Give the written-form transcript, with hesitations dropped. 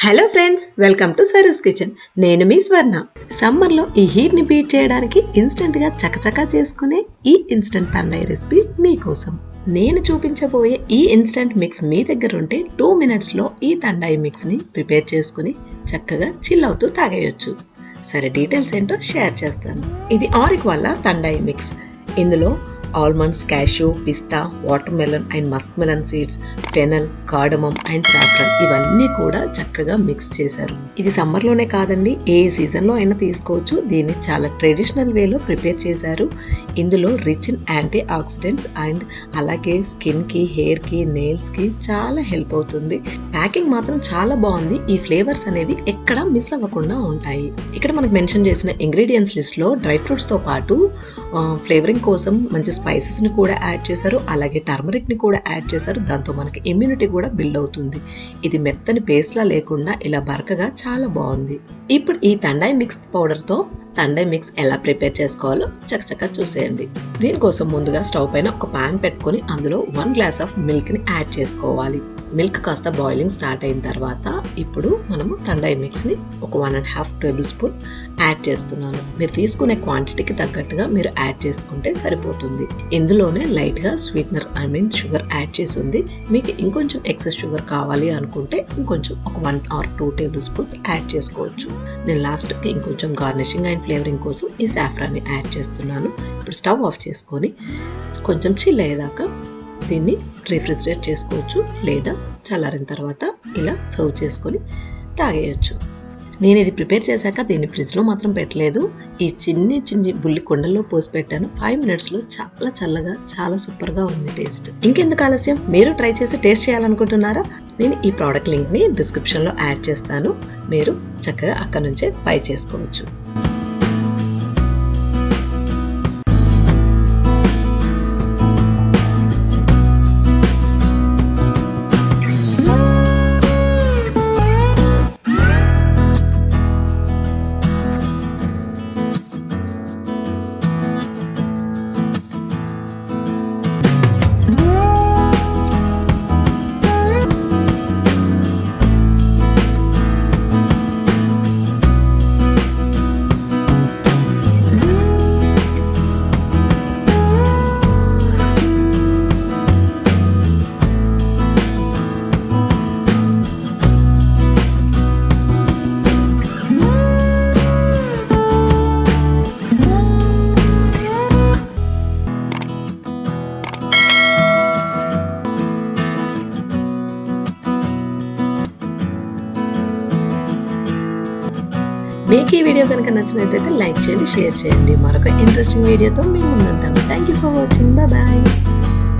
Hello friends, welcome to Saru's kitchen. నేను మీ స్వర్ణ. సమ్మర్లో ఈ హీట్ని బీట్ చేయడానికి ఇన్స్టెంట్గా చకచకా చేసుకునే ఈ ఇన్స్టెంట్ తండాయి రెసిపీ మీకోసం. నేను చూపించబోయే ఈ ఇన్స్టెంట్ మిక్స్ మీ దగ్గర ఉంటే 2 minutesలో ఈ తండాయి మిక్స్ని ప్రిపేర్ చేసుకుని చక్కగా చిల్ అవుతూ తాగేయచ్చు. సరే, డీటెయిల్స్ ఏంటో షేర్ చేస్తాను. ఇది ఆరిక్ వాళ్ళ తండాయి మిక్స్. ఇందులో almonds, cashew, pista, water melon and Musk melon seeds, fennel, cardamom and saffron ఇవన్నీ కూడా చక్కగా మిక్స్ చేశారు. ఇది సమ్మర్లోనే కాదండి, ఏ సీజన్లో అయినా తీసుకోవచ్చు. దీన్ని చాలా ట్రెడిషనల్ వేలో ప్రిపేర్ చేశారు. ఇందులో rich in antioxidants and అలాగే స్కిన్కి, హెయిర్కి, నెయిల్స్కి చాలా హెల్ప్ అవుతుంది. ప్యాకింగ్ మాత్రం చాలా బాగుంది. ఈ ఫ్లేవర్స్ అనేవి ఎక్కడా మిస్ అవ్వకుండా ఉంటాయి. ఇక్కడ మనకు మెన్షన్ చేసిన ఇంగ్రీడియంట్స్ లిస్ట్లో డ్రై ఫ్రూట్స్తో పాటు ఫ్లేవరింగ్ కోసం మంచి స్పైసెస్ని కూడా యాడ్ చేశారు. అలాగే టర్మరిక్ని కూడా యాడ్ చేశారు. దాంతో మనకి ఇమ్యూనిటీ కూడా బిల్డ్ అవుతుంది. ఇది మెత్తని పేస్ట్లా లేకుండా ఇలా బరకగా చాలా బాగుంది. ఇప్పుడు ఈ తండాయి మిక్స్ పౌడర్తో తండాయి మిక్స్ ఎలా ప్రిపేర్ చేసుకోవాలో చక్కచక్క చూసేయండి. దీనికోసం ముందుగా స్టవ్ పైన ఒక పాన్ పెట్టుకొని అందులో 1 glass ఆఫ్ మిల్క్ని యాడ్ చేసుకోవాలి. మిల్క్ కాస్త బాయిలింగ్ స్టార్ట్ అయిన తర్వాత ఇప్పుడు మనము తండాయి మిక్స్ని ఒక 1.5 tablespoon యాడ్ చేస్తున్నాను. మీరు తీసుకునే క్వాంటిటీకి తగ్గట్టుగా మీరు యాడ్ చేసుకుంటే సరిపోతుంది. ఇందులోనే లైట్గా స్వీట్నర్ షుగర్ యాడ్ చేసి ఉంది. మీకు ఇంకొంచెం ఎక్సెస్ షుగర్ కావాలి అనుకుంటే ఇంకొంచెం ఒక 1 or 2 tablespoons యాడ్ చేసుకోవచ్చు. నేను లాస్ట్కి ఇంకొంచెం గార్నిషింగ్ అండ్ ఫ్లేవరింగ్ కోసం ఈ సాఫ్రాన్ని యాడ్ చేస్తున్నాను. ఇప్పుడు స్టవ్ ఆఫ్ చేసుకొని కొంచెం చిల్ అయ్యేదాకా దీన్ని రిఫ్రిజిరేట్ చేసుకోవచ్చు, లేదా చల్లారిన తర్వాత ఇలా సర్వ్ చేసుకొని తాగేయచ్చు. నేను ఇది ప్రిపేర్ చేశాక దీన్ని ఫ్రిడ్జ్లో మాత్రం పెట్టలేదు. ఈ చిన్ని బుల్లి కుండల్లో పోసి పెట్టాను. 5 minutesలో చాలా చల్లగా, చాలా సూపర్గా ఉంది టేస్ట్. ఇంకెందుకు ఆలస్యం, మీరు ట్రై చేసి టేస్ట్ చేయాలనుకుంటున్నారా? నేను ఈ ప్రోడక్ట్ లింక్ని డిస్క్రిప్షన్లో యాడ్ చేస్తాను. మీరు చక్కగా అక్కడ నుంచే బై చేసుకోవచ్చు. మీకు ఈ వీడియో కనుక నచ్చినట్లయితే లైక్ చేయండి, షేర్ చేయండి. మరొక ఇంట్రెస్టింగ్ వీడియోతో మేము ముందుంటాను. Thank you for watching. Bye.